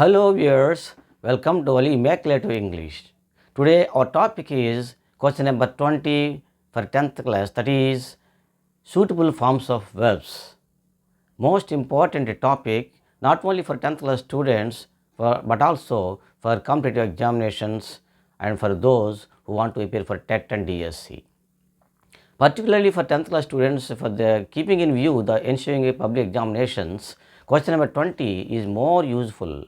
Hello viewers, welcome to Immaculate English. Today our topic is question number 20 for 10th class, that is suitable forms of verbs. Most important topic not only for 10th class students but also for competitive examinations and for those who want to appear for Tet and DSC. Particularly for 10th class students, for the keeping in view the ensuing public examinations, question number 20 is more useful.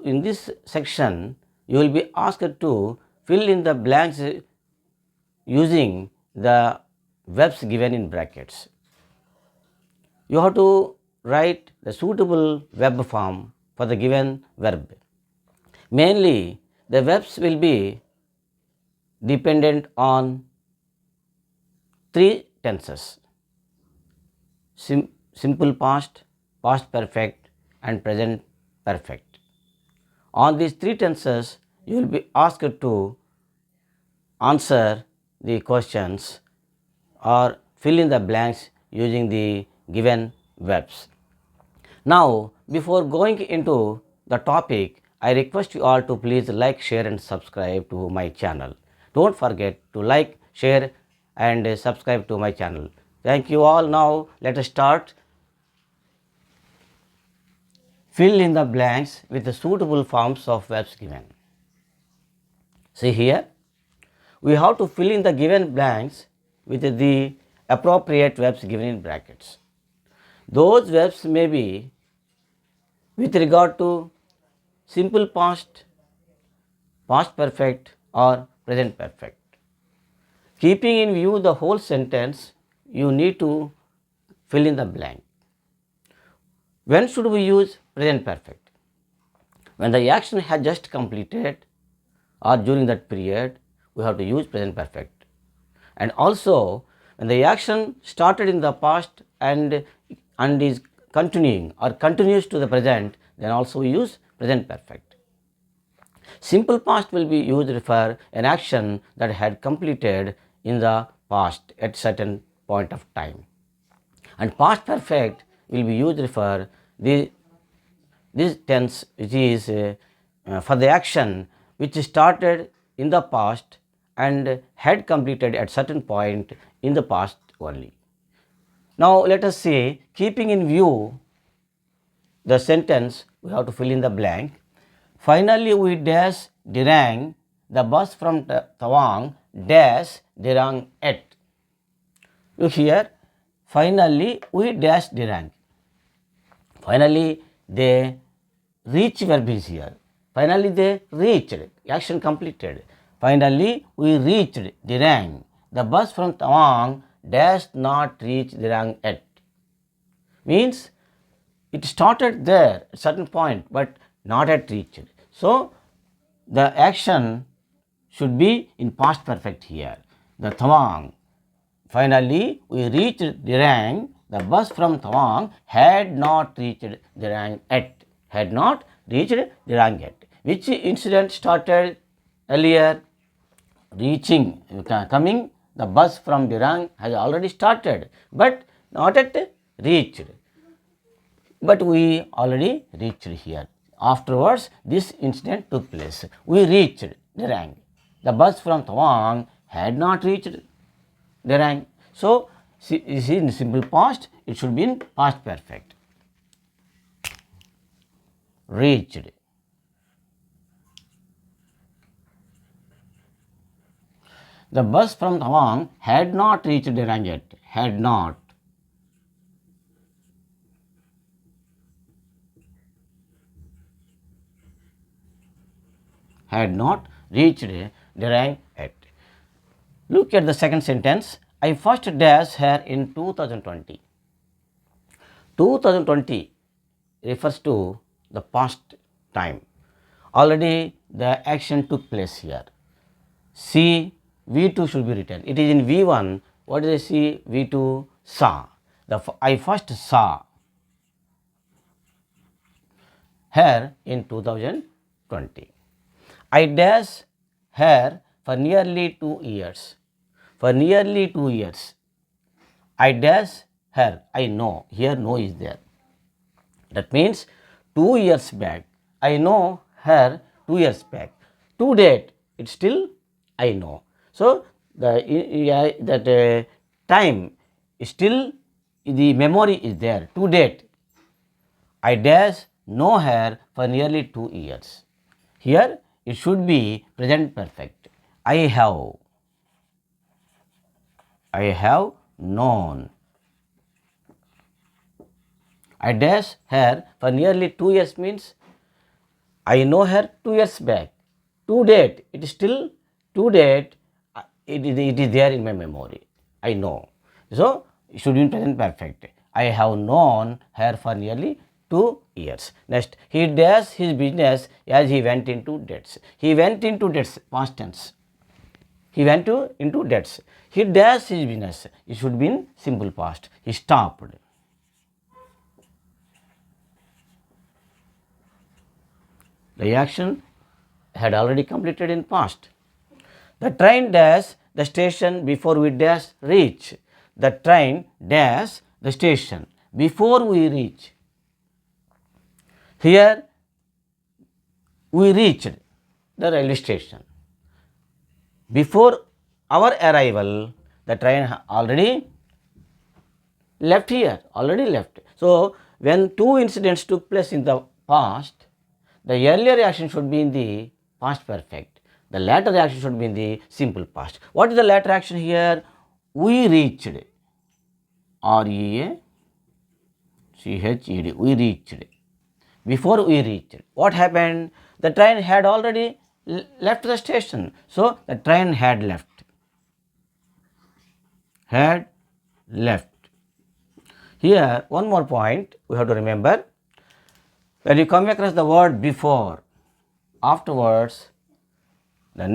In this section, you will be asked to fill in the blanks using the verbs given in brackets. You have to write the suitable verb form for the given verb. Mainly, the verbs will be dependent on three tenses: simple past, past perfect and present perfect. On these three tenses, you will be asked to answer the questions or fill in the blanks using the given verbs. Now, before going into the topic, I request you all to please like, share and subscribe to my channel. Don't forget to like, share and subscribe to my channel. Thank you all. Now, let us start. Fill in the blanks with the suitable forms of verbs given. See here, we have to fill in the given blanks with the appropriate verbs given in brackets. Those verbs may be with regard to simple past, past perfect or present perfect. Keeping in view the whole sentence, you need to fill in the blank. When should we use present perfect? When the action has just completed or during that period, we have to use present perfect. And also, when the action started in the past and is continuing or continues to the present, then also we use present perfect. Simple past will be used for an action that had completed in the past at certain point of time. And past perfect will be used for this tense, which is for the action which started in the past and had completed at certain point in the past only. Now, let us say, keeping in view the sentence, we have to fill in the blank. Finally, we dash Dirang, the bus from Tawang dash Dirang at. Look here, finally we dash Dirang. Finally, they reach verb is here. Finally, they reached, action completed. Finally, we reached Dirang. The bus from Tawang dash not reach Dirang at. Means it started there at certain point but not at reached. So, the action should be in past perfect here. The Tawang. Finally, we reached Dirang. The bus from Tawang had not reached Dirang at. Had not reached Dirang at. Which incident started earlier? Reaching, coming, the bus from Dirang has already started, but not at reached. But we already reached here. Afterwards, this incident took place. We reached Dirang. The bus from Tawang had not reached Dirang. So, in simple past, it should be in past perfect. Reached. The bus from Tawang had not reached Dirang yet. Had not. Had not reached Dirang yet. Look at the second sentence. I first dash her in 2020. 2020 refers to the past time. Already the action took place here. See, V2 should be written. It is in V1. What did I see? V2 saw. I first saw her in 2020. I dash her for nearly 2 years. For nearly 2 years. I dash her. I know. Here no is there. That means 2 years back. I know her 2 years back. To date, it's still I know. So, that time is still, the memory is there. To date, I dash know her for nearly 2 years. Here it should be present perfect. I have known. I dash her for nearly 2 years means I know her 2 years back. To date, it is still to date, it is there in my memory. I know. So, it should be in present perfect. I have known her for nearly 2 years. Next, he does his business as he went into debts. He went into debts, past tense. He went into debts. He does his business. It should be in simple past. He stopped. The action had already completed in past. The train dash the station before we dash reach. The train dash the station before we reach. Here we reached the railway station. Before our arrival, the train already left here, already left. So, when two incidents took place in the past, the earlier action should be in the past perfect. The latter action should be in the simple past. What is the latter action here? We reached. R-E-A-C-H-E-D. We reached. Before we reached, what happened? The train had already left the station. So, the train had left. Had left. Here, one more point we have to remember. When you come across the word before, afterwards, the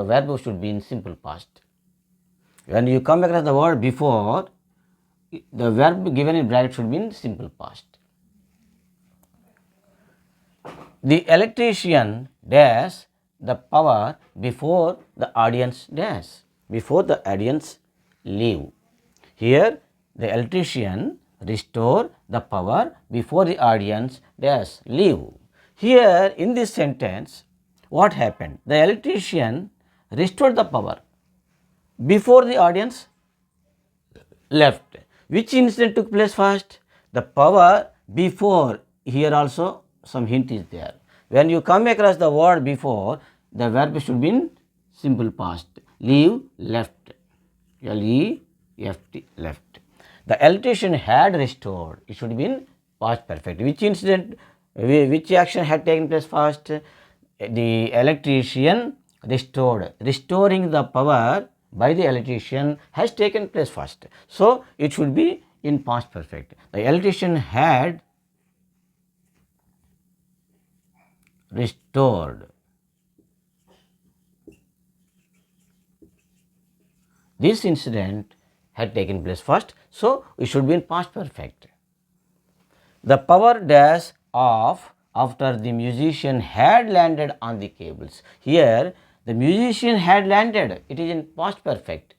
verb should be in simple past. When you come across the word before, the verb given in bracket should be in simple past. The electrician dash the power before the audience dash, before the audience leave. Here, the electrician restore the power before the audience dash leave. Here, in this sentence, what happened? The electrician restored the power before the audience left. Which incident took place first? The power before. Here also some hint is there. When you come across the word before, the verb should be in simple past. Leave, left. L-E-F-T, left. The electrician had restored. It should be in past perfect. Which incident, which action had taken place first? The electrician restored. Restoring the power by the electrician has taken place first. So, it should be in past perfect. The electrician had restored. This incident had taken place first. So, it should be in past perfect. The power dash off after the musician had landed on the cables. Here, the musician had landed. It is in past perfect.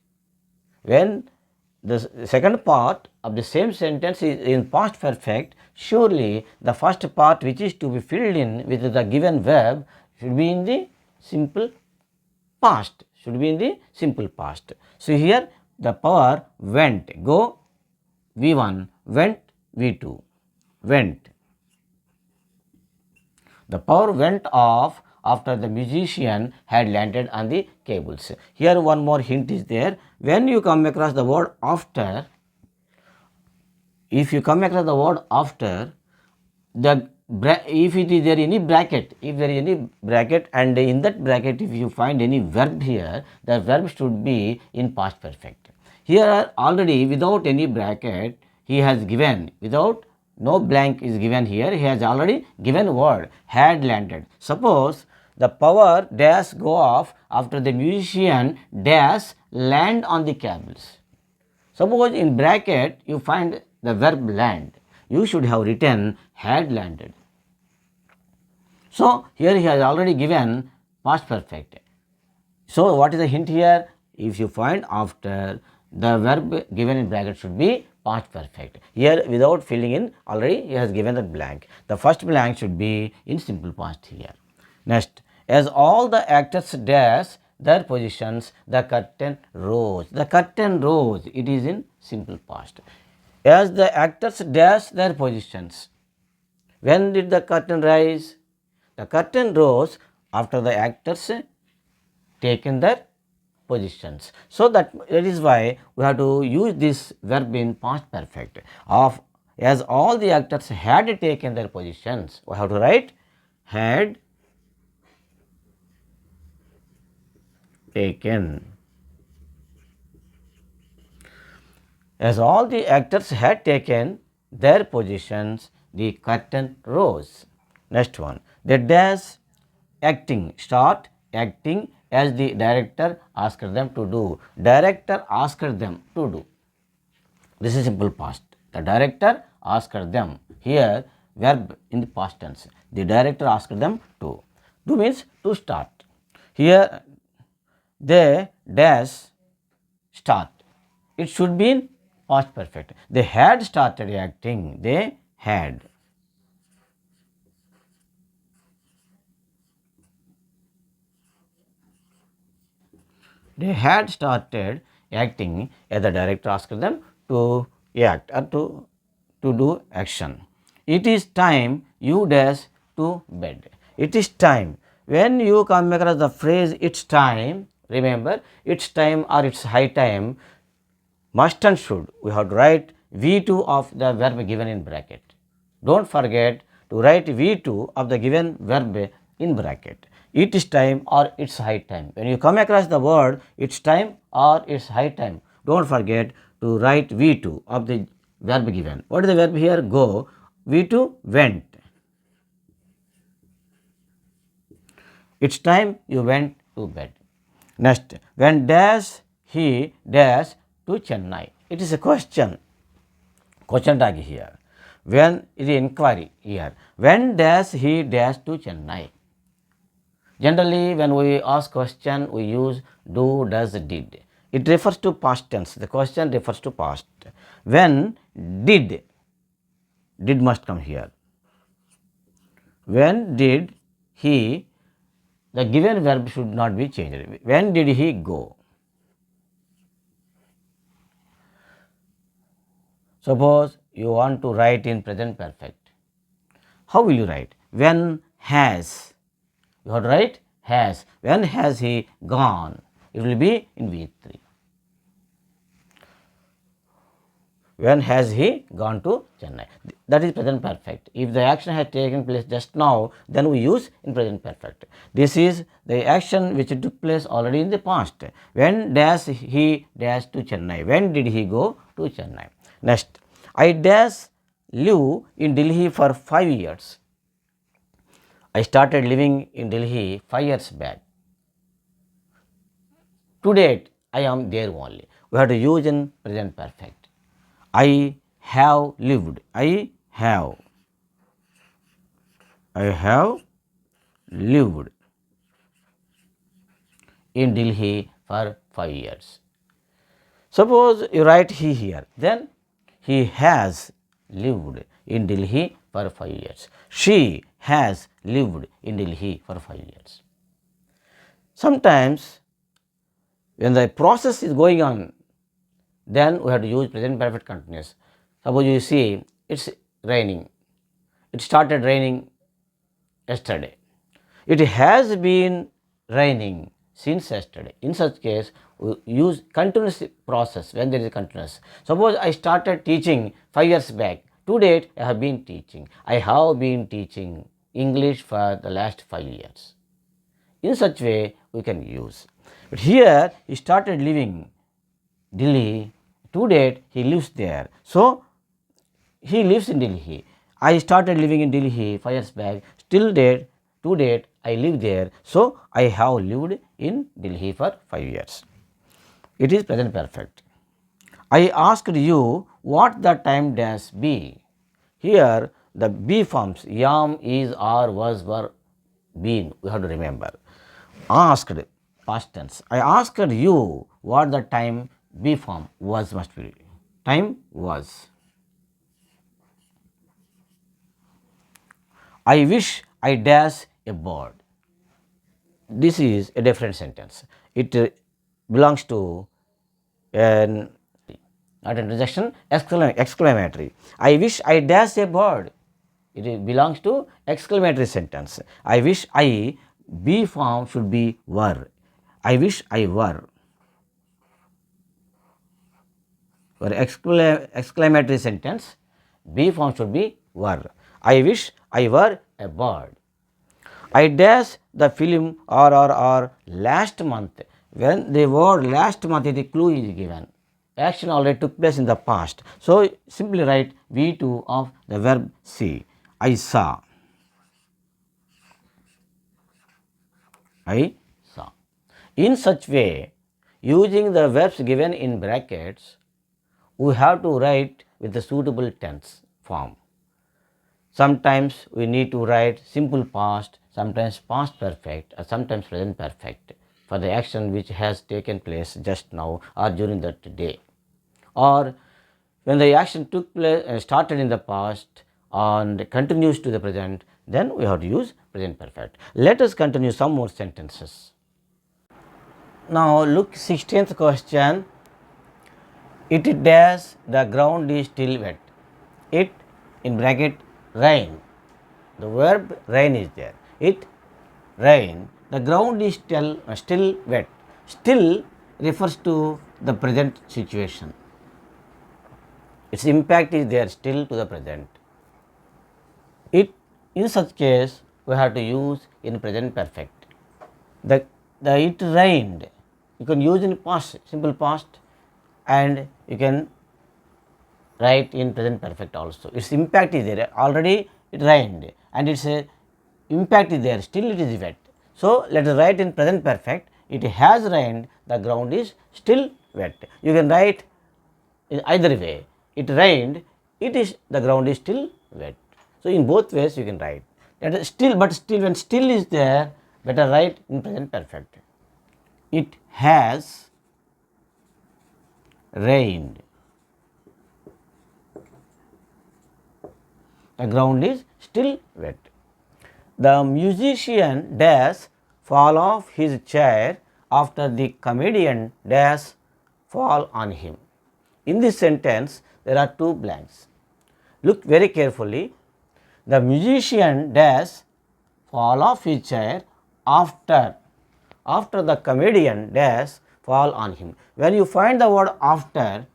When the second part of the same sentence is in past perfect, surely the first part which is to be filled in with the given verb should be in the simple past. Should be in the simple past. So, here the power went, go V1, went V2, went. The power went off after the musician had landed on the cables. Here one more hint is there. When you come across the word after, if you come across the word after, if it is there any bracket, if there is any bracket and in that bracket if you find any verb here, the verb should be in past perfect. Here already without any bracket he has given, without no blank is given here, he has already given word had landed. Suppose the power dash go off after the musician dash land on the cables. Suppose in bracket you find the verb land, you should have written had landed. So, here he has already given past perfect. So, what is the hint here? If you find after, the verb given in bracket should be past perfect. Here without filling in, already he has given that blank. The first blank should be in simple past here. Next, as all the actors dash their positions, the curtain rose. The curtain rose, it is in simple past. As the actors dash their positions, when did the curtain rise? The curtain rose after the actors taken their positions. So that is why we have to use this verb in past perfect of as all the actors had taken their positions. We have to write had taken. As all the actors had taken their positions, the curtain rose. Next one, the dash acting, start acting as the director asked them to do. Director asked them to do. This is simple past. The director asked them. Here verb in the past tense. The director asked them to. Do means to start. Here they dash start. It should be in past perfect. They had started acting. They had. They had started acting as the director asked them to act or to do action. It is time you dash to bed. It is time. When you come across the phrase it's time, remember it's time or it's high time, must and should, we have to write V2 of the verb given in bracket. Don't forget to write V2 of the given verb in bracket. It is time or it's high time. When you come across the word it's time or it's high time, don't forget to write V2 of the verb given. What is the verb here? Go. V2 went. It's time you went to bed. Next, when dash he dash to Chennai. It is a question. Question tag here. When is the inquiry here. When dash he dash to Chennai. Generally, when we ask question, we use do, does, did. It refers to past tense. The question refers to past. When did must come here. When did he, the given verb should not be changed. When did he go? Suppose you want to write in present perfect. How will you write? When has. You have to write has. When has he gone? It will be in V3. When has he gone to Chennai? That is present perfect. If the action has taken place just now, then we use in present perfect. This is the action which took place already in the past. When dash he dash to Chennai? When did he go to Chennai? Next, I dash live in Delhi for 5 years. I started living in Delhi 5 years back. To date, I am there only. We have to use in present perfect. I have lived. I have lived in Delhi for 5 years. Suppose you write he here, then he has lived in Delhi for 5 years. She has lived in Delhi for 5 years. Sometimes when the process is going on, then we have to use present perfect continuous. Suppose you see it's raining. It started raining yesterday. It has been raining since yesterday. In such case, we use continuous process when there is a continuous. Suppose I started teaching 5 years back. To date, I have been teaching. I have been teaching English for the last 5 years. In such way, we can use. But here, he started living Delhi. To date, he lives there. So, he lives in Delhi. I started living in Delhi 5 years back. Till date, to date, I live there. So, I have lived in Delhi for 5 years. It is present perfect. I asked you what the time dash be. Here, the be forms am, is, are, was, were, been. We have to remember. Asked, past tense. I asked you what the time be form was must be. time was. I wish I dash a bird. This is a different sentence. It belongs to an not interjection, exclamatory. I wish I dash a bird. It belongs to exclamatory sentence. I wish I, be form should be were. I wish I were. For exclamatory sentence, be form should be were. I wish I were a bird. I dash the film or last month. When the word last month, the clue is given. Action already took place in the past. So, simply write V2 of the verb see. I saw. I saw. In such way, using the verbs given in brackets, we have to write with the suitable tense form. Sometimes we need to write simple past, sometimes past perfect, or sometimes present perfect for the action which has taken place just now or during that day. Or when the action took place, started in the past and continues to the present, then we have to use present perfect. Let us continue some more sentences. Now look 16th question. It dash, the ground is still wet. It in bracket rain. The verb rain is there. It rain. The ground is still wet. Still refers to the present situation. Its impact is there still to the present. It, in such case, we have to use in present perfect. The it rained, you can use in past, simple past, and you can write in present perfect also. Its impact is there, already it rained and its impact is there, still it is wet. So, let us write in present perfect, it has rained, the ground is still wet. You can write in either way, it rained, it is, the ground is still wet. So, in both ways you can write. That is still, but still, when still is there, better write in present perfect. It has rained. The ground is still wet. The musician dash fall off his chair after the comedian dash fall on him. In this sentence, there are two blanks. Look very carefully. The musician dash fall off his chair after the comedian dash fall on him. When you find the word after,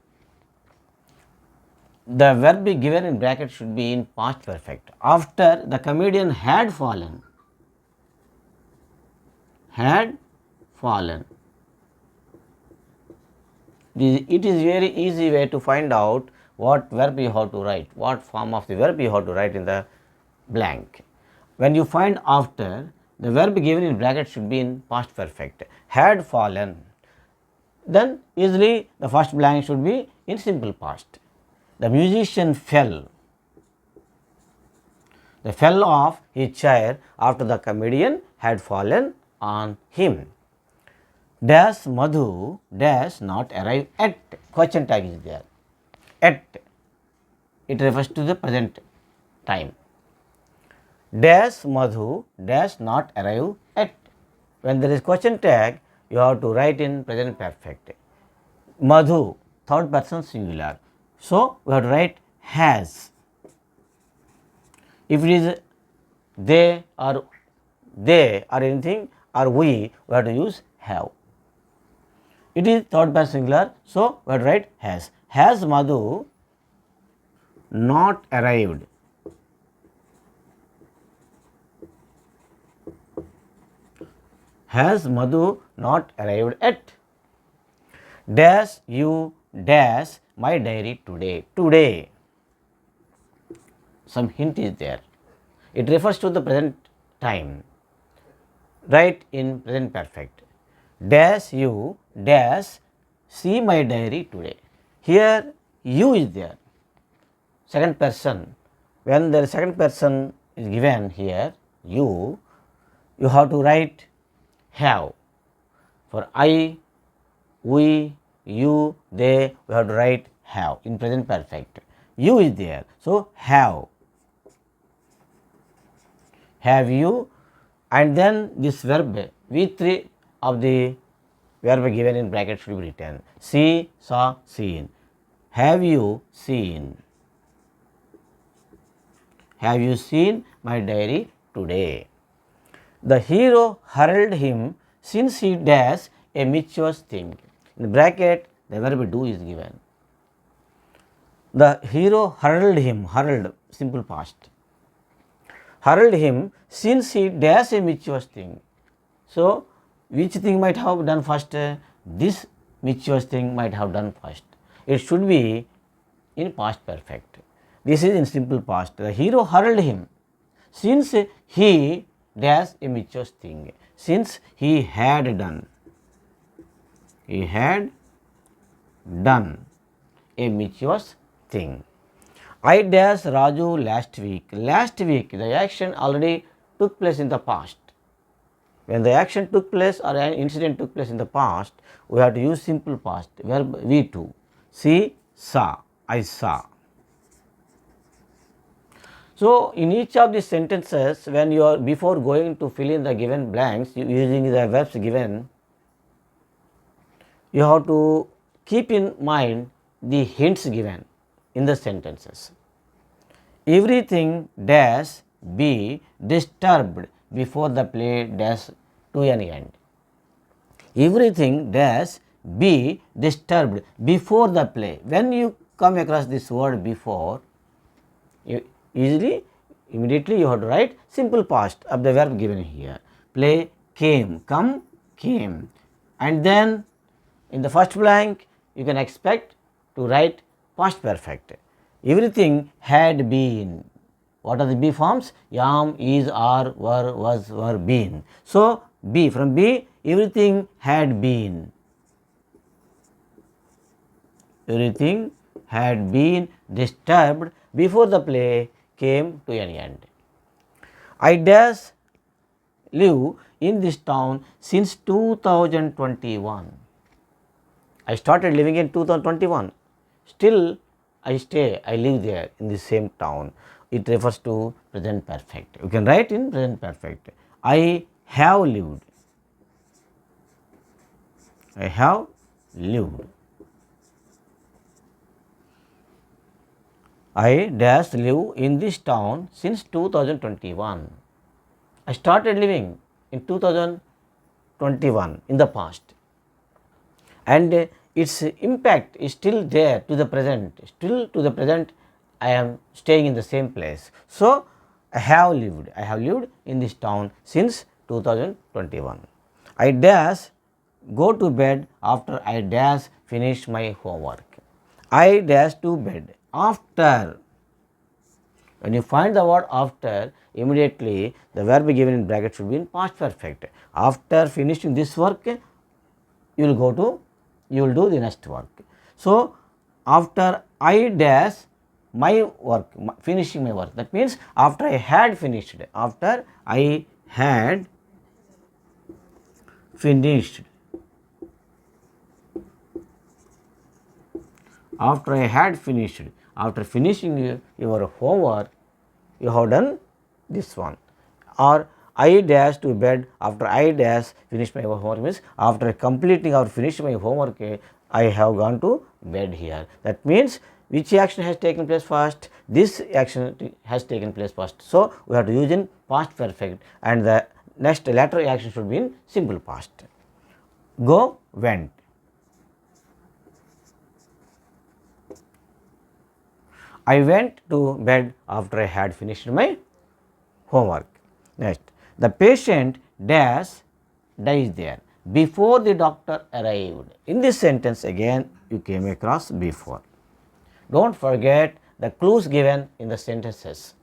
the verb given in bracket should be in past perfect. After the comedian had fallen. Had fallen. It is very easy way to find out what verb you have to write, what form of the verb you have to write in the blank. When you find after, the verb given in bracket should be in past perfect. Had fallen. Then easily the first blank should be in simple past. The musician fell. They fell off his chair after the comedian had fallen on him. Dash Madhu dash not arrive at. Question tag is there. At. It refers to the present time. Dash Madhu dash not arrive at. When there is question tag, you have to write in present perfect. Madhu, third person singular. So, we have to write has. If it is they or anything or we have to use have. It is third person singular, so we have to write has. Has Madhu not arrived? Has Madhu not arrived at? Dash you dash my diary today. Today. Some hint is there. It refers to the present time. Write in present perfect. Dash you dash see my diary today. Here you is there. Second person. When the second person is given here, you have to write have. For I, we, you, they, we have to write have in present perfect. You is there. So, have you, and then this verb V3 of the verb given in bracket should be written. See, saw, seen. Have you seen? Have you seen my diary today? The hero hurled him since he dash a mischievous thing. In bracket, the verb do is given. The hero hurled him, hurled, simple past. Hurled him since he dash a mischievous thing. So, which thing might have done first? This mischievous thing might have done first. It should be in past perfect. This is in simple past. The hero hurled him since he dash a mischievous thing. Since he had done. He had done a mischievous thing. I dash Raju last week. Last week, the action already took place in the past. When the action took place or an incident took place in the past, we have to use simple past, verb V2. See, saw, I saw. So, in each of these sentences, when you are before going to fill in the given blanks using the verbs given, you have to keep in mind the hints given in the sentences. Everything dash be disturbed before the play dash to an end. Everything dash be disturbed before the play. When you come across this word before, immediately you have to write simple past of the verb given here. Play came, come, came, and then in the first blank you can expect to write past perfect. Everything had been. What are the be forms? Am, is, are, were, was, were, been. So, be, from be, everything had been. Everything had been disturbed before the play came to an end. I dash live in this town since 2021. I started living in 2021. Still I stay, I live there in the same town. It refers to present perfect. You can write in present perfect. I have lived. I have lived. I dash live in this town since 2021. I started living in 2021 in the past, and its impact is still there to the present. Still to the present, I am staying in the same place. So, I have lived in this town since 2021. I dash go to bed after I dash finish my homework. I dash to bed after. When you find the word after, immediately the verb given in bracket should be in past perfect. After finishing this work, you will do the next work. So, after I dash my work, finishing my work, that means after I had finished, after I had finished, after I had finished, after finishing your homework, you have done this one. Or I dash to bed after I dash finish my homework, means after completing or finishing my homework, I have gone to bed here. That means which action has taken place first? This action has taken place first. So, we have to use in past perfect, and the next latter action should be in simple past. Go, went. I went to bed after I had finished my homework. Next, the patient dash dies there before the doctor arrived. In this sentence again you came across before. Don't forget the clues given in the sentences.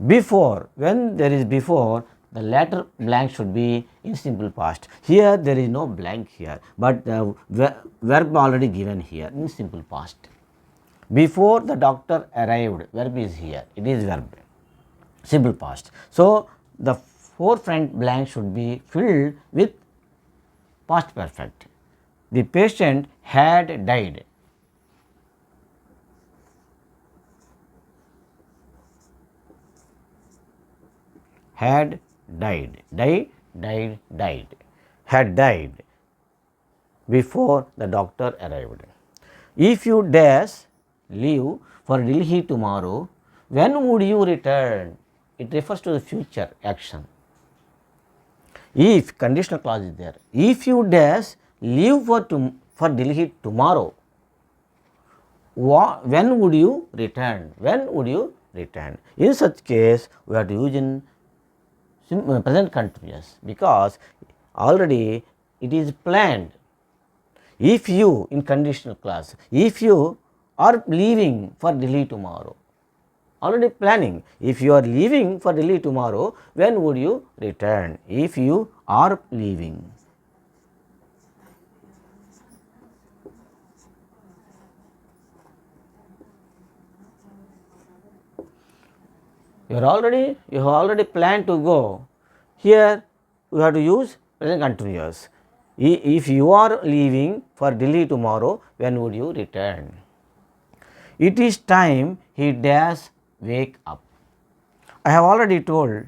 Before, when there is before, the latter blank should be in simple past. Here there is no blank here, but the verb already given here in simple past. Before the doctor arrived, verb is here, it is verb, simple past. So, the forefront blank should be filled with past perfect. The patient had died. had died, died, had died before the doctor arrived. If you dash leave for Delhi tomorrow, when would you return? It refers to the future action. If conditional clause is there, if you dash leave for Delhi tomorrow, when would you return? When would you return? In such case, we have to use in present continuous, because already it is planned. If you, in conditional clause, if you are leaving for Delhi tomorrow, already planning. If you are leaving for Delhi tomorrow, when would you return? If you are leaving. You have already planned to go. Here you have to use present continuous. If you are leaving for Delhi tomorrow, when would you return? It is time he dash wake up. I have already told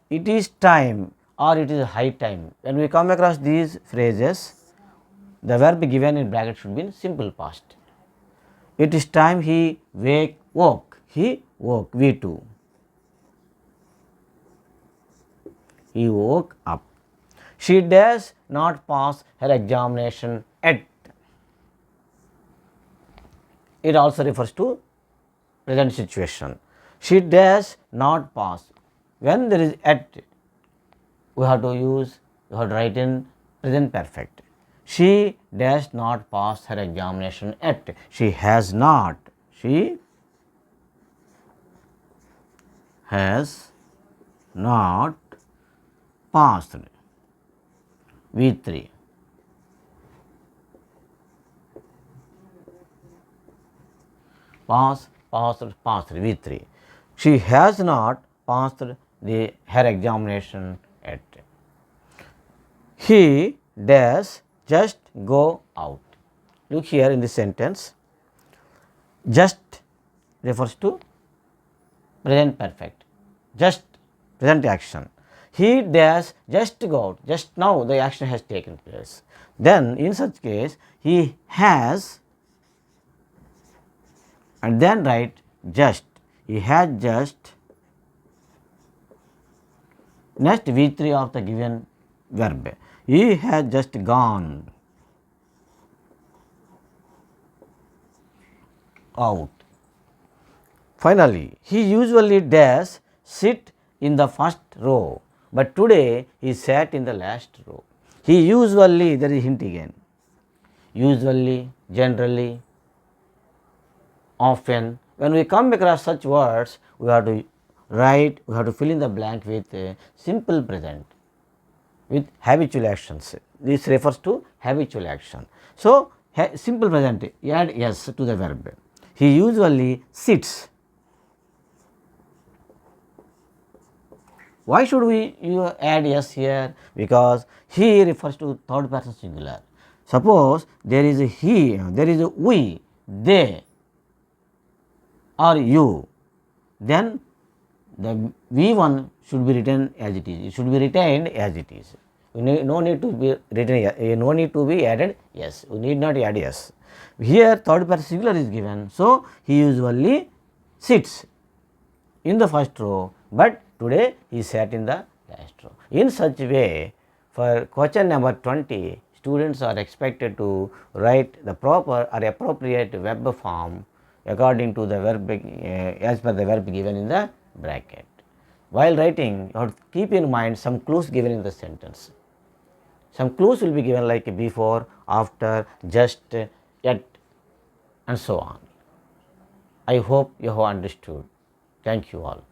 it is time or it is high time. When we come across these phrases, the verb given in bracket should be in simple past. It is time he woke. He woke, V2. He woke up. She does not pass her examination yet. It also refers to present situation. She does not pass. When there is at, we have to write in present perfect. She does not pass her examination yet. She has not. She has not passed. V3. Passed, V3. She has not passed her examination yet. He does just go out. Look here in this sentence. Just refers to present perfect. Just present action. He does just go out. Just now the action has taken place. Then in such case, he has, and then write just. He has just. Next V3 of the given verb. He has just gone out. Finally, he usually does sit in the first row, but today he sat in the last row. He usually, there is hint again. Usually, generally, often. When we come across such words, we have to write, we have to fill in the blank with a simple present, with habitual actions. This refers to habitual action. So, simple present, add s to the verb. He usually sits. Why should we add s here? Because he refers to third person singular. Suppose there is a he, there is a we, they, or you, then the V1 should be written as it is. It should be retained as it is. No need to be written. No need to be added yes. We need not add yes. Here third person singular is given. So he usually sits in the first row, but today he sat in the last row. In such way, for question number 20, students are expected to write the proper or appropriate verb form according to the verb as per the verb given in the bracket. While writing, you have to keep in mind some clues given in the sentence. Some clues will be given like before, after, just, yet, and so on. I hope you have understood. Thank you all.